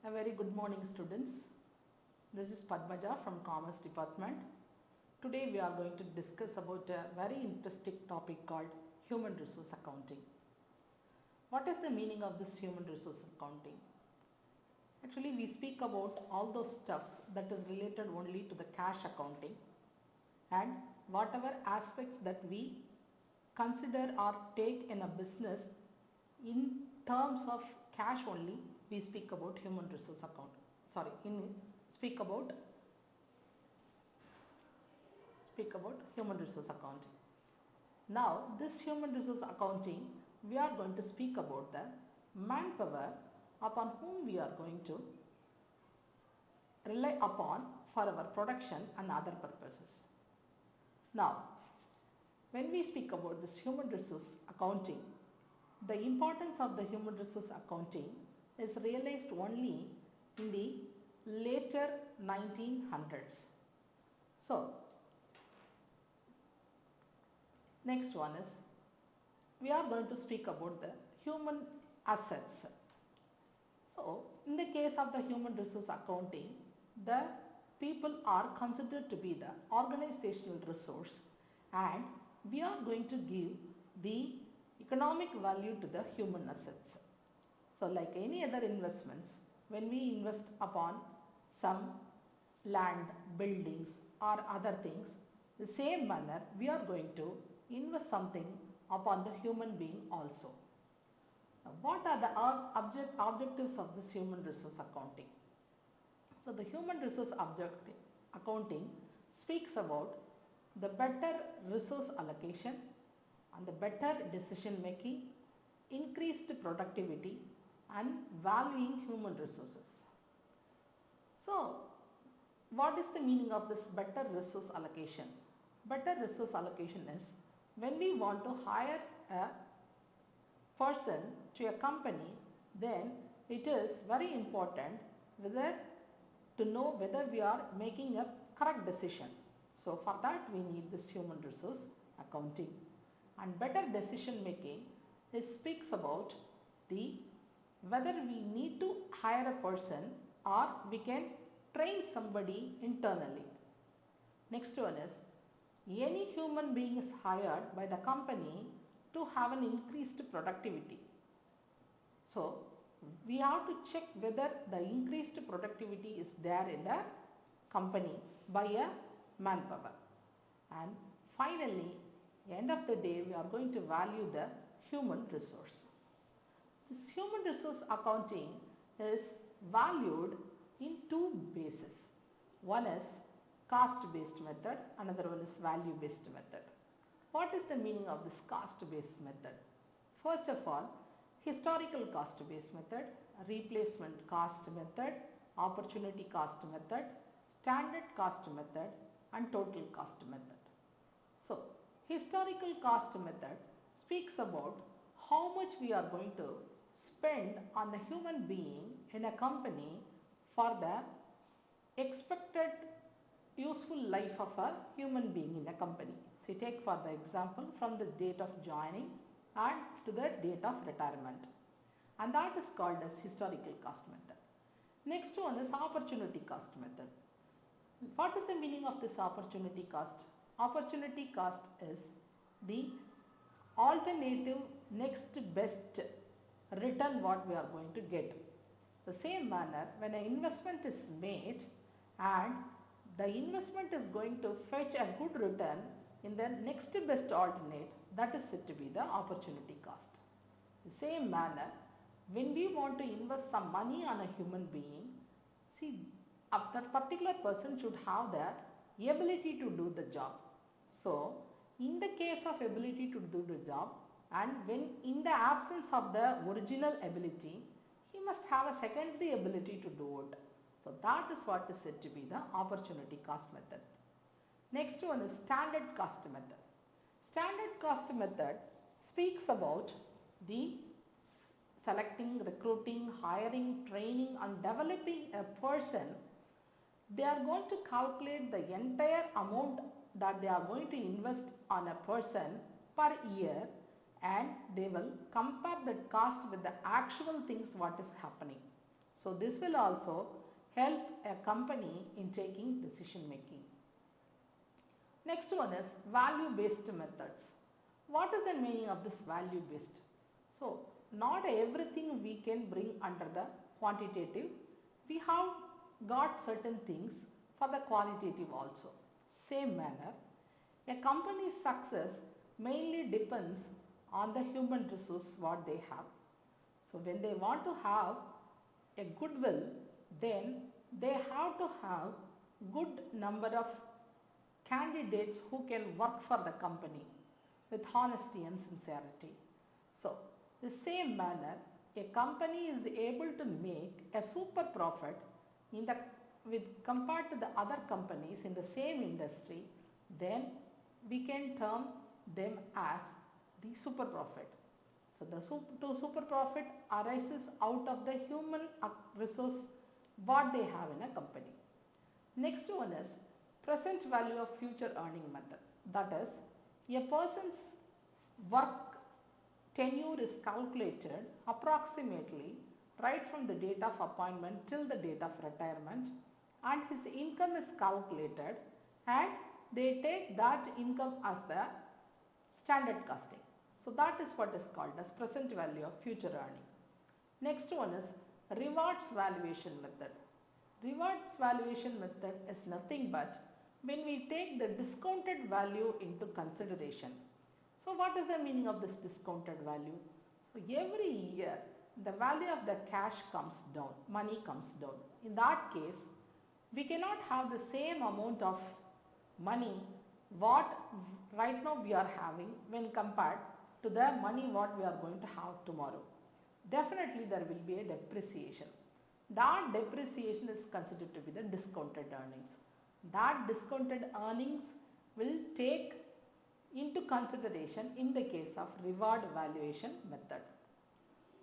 A very good morning, students. This is Padmaja from Commerce Department. Today we are going to discuss about a very interesting topic called human resource accounting. What is the meaning of this human resource accounting? Actually, we speak about all those stuffs that is related only to the cash accounting, and whatever aspects that we consider or take in a business in terms of cash only, we speak about human resource account. Speak about human resource accounting. Now, this human resource accounting, we are going to speak about the manpower upon whom we are going to rely upon for our production and other purposes. Now, when we speak about this human resource accounting, the importance of the human resource accounting is realized only in the later 1900s. So, next one is, we are going to speak about the human assets. So, in the case of the human resource accounting, the people are considered to be the organizational resource, and we are going to give the economic value to the human assets. So, like any other investments, when we invest upon some land, buildings or other things, the same manner we are going to invest something upon the human being also. Now, what are the objectives of this human resource accounting? So, the human resource accounting speaks about the better resource allocation and the better decision making, increased productivity and valuing human resources. So, what is the meaning of this better resource allocation? Better resource allocation is when we want to hire a person to a company, then it is very important to know whether we are making a correct decision. So, for that we need this human resource accounting. And better decision making speaks about whether we need to hire a person or we can train somebody internally. Next one is, any human being is hired by the company to have an increased productivity. So, we have to check whether the increased productivity is there in the company by a manpower. And finally, end of the day, we are going to value the human resource. This human resource accounting is valued in two bases. One is cost based method, another one is value based method. What is the meaning of this cost based method? First of all, historical cost based method, replacement cost method, opportunity cost method, standard cost method and total cost method. So, historical cost method speaks about how much we are going to spend on a human being in a company for the expected useful life of a human being in a company. So, take for the example from the date of joining and to the date of retirement, and that is called as historical cost method. Next one is opportunity cost method. What is the meaning of this opportunity cost? Opportunity cost is the alternative next best return what we are going to get. The same manner, when an investment is made and the investment is going to fetch a good return in the next best alternate, that is said to be the opportunity cost. The same manner, when we want to invest some money on a human being, see, that particular person should have the ability to do the job. So, in the case of ability to do the job, and when in the absence of the original ability, he must have a secondary ability to do it. So, that is what is said to be the opportunity cost method. Next one is standard cost method. Standard cost method speaks about the selecting, recruiting, hiring, training and developing a person. They are going to calculate the entire amount that they are going to invest on a person per year, and they will compare that cost with the actual things what is happening. So this will also help a company in taking decision making. Next one is value based methods. What is the meaning of this value based? So not everything we can bring under the quantitative. We have got certain things for the qualitative also. Same manner, a company's success mainly depends on the human resource what they have. So when they want to have a goodwill, then they have to have good number of candidates who can work for the company with honesty and sincerity. So the same manner, a company is able to make a super profit in the with compared to the other companies in the same industry, then we can term them as the super profit. So the super profit arises out of the human resource what they have in a company. Next one is present value of future earning method. That is, a person's work tenure is calculated approximately right from the date of appointment till the date of retirement, and his income is calculated and they take that income as the standard costing. So that is what is called as present value of future earning. Next one is rewards valuation method. Rewards valuation method is nothing but when we take the discounted value into consideration. So what is the meaning of this discounted value? So every year the value of the cash comes down, money comes down. In that case, we cannot have the same amount of money what right now we are having when compared to the money what we are going to have tomorrow. Definitely there will be a depreciation. That depreciation is considered to be the discounted earnings. That discounted earnings will take into consideration in the case of reward valuation method.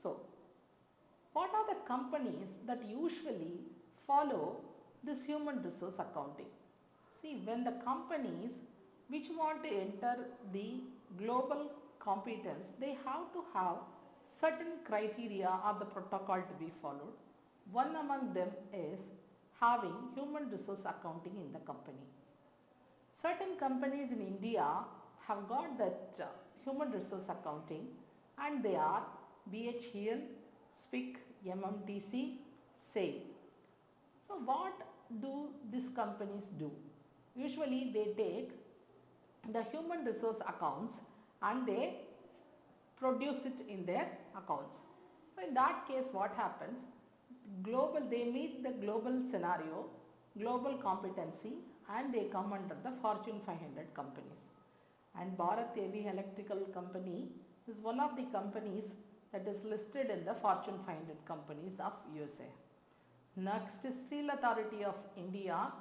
So what are the companies that usually follow this human resource accounting? See, when the companies which want to enter the global competence, they have to have certain criteria or the protocol to be followed. One among them is having human resource accounting in the company. Certain companies in India have got that human resource accounting, and they are BHEL, SPIC, MMTC, SAIL. So what do these companies do? Usually they take the human resource accounts and they produce it in their accounts. So in that case what happens? They meet the global scenario, global competency, and they come under the Fortune 500 companies. And Bharat Heavy Electrical Company is one of the companies that is listed in the Fortune 500 companies of USA. Next is Steel Authority of India,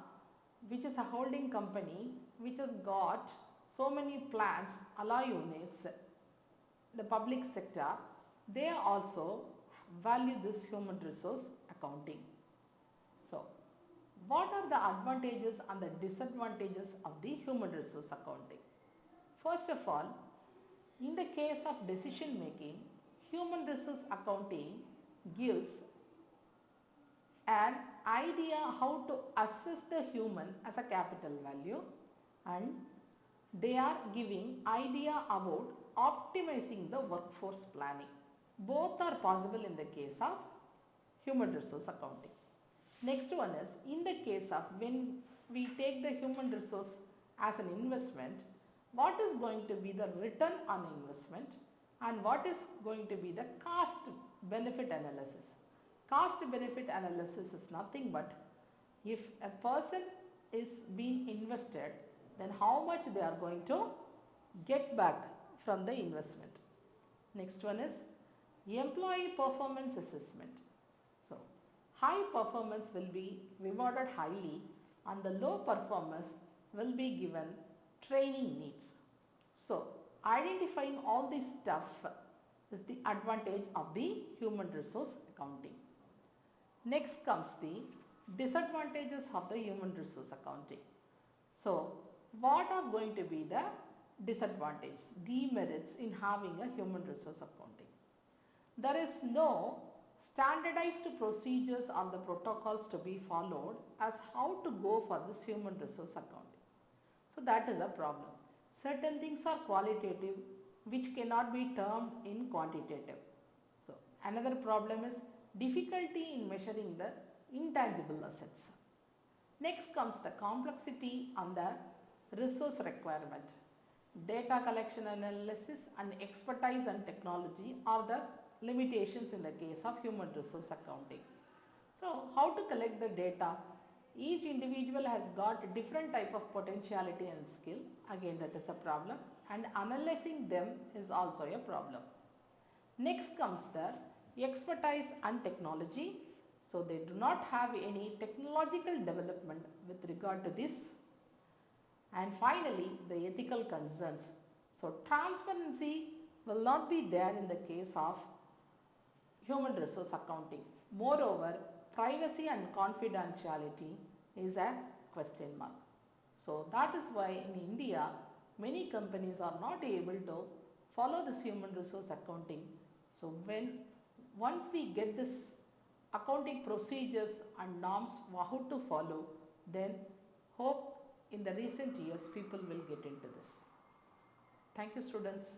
which is a holding company which has got so many plants, alloy units, the public sector. They also value this human resource accounting. So what are the advantages and the disadvantages of the human resource accounting? First of all, in the case of decision making, human resource accounting gives an idea how to assess the human as a capital value, and they are giving idea about optimizing the workforce planning. Both are possible in the case of human resource accounting. Next one is, in the case of when we take the human resource as an investment, what is going to be the return on investment and what is going to be the cost benefit analysis. Cost benefit analysis is nothing but if a person is being invested, then how much they are going to get back from the investment. Next one is employee performance assessment. So high performance will be rewarded highly and the low performers will be given training needs. So identifying all this stuff is the advantage of the human resource accounting. Next comes the disadvantages of the human resource accounting. So what are going to be the disadvantages, demerits in having a human resource accounting? There is no standardized procedures on the protocols to be followed as how to go for this human resource accounting. So that is a problem. Certain things are qualitative which cannot be termed in quantitative. So another problem is difficulty in measuring the intangible assets. Next comes the complexity on the resource requirement. Data collection analysis and expertise and technology are the limitations in the case of human resource accounting. So how to collect the data? Each individual has got different type of potentiality and skill. Again, that is a problem, and analyzing them is also a problem. Next comes the expertise and technology. So they do not have any technological development with regard to this. And finally, the ethical concerns. So transparency will not be there in the case of human resource accounting. Moreover, privacy and confidentiality is a question mark. So that is why in India, many companies are not able to follow this human resource accounting. So once we get this accounting procedures and norms how to follow, then hope in the recent years people will get into this. Thank you, students.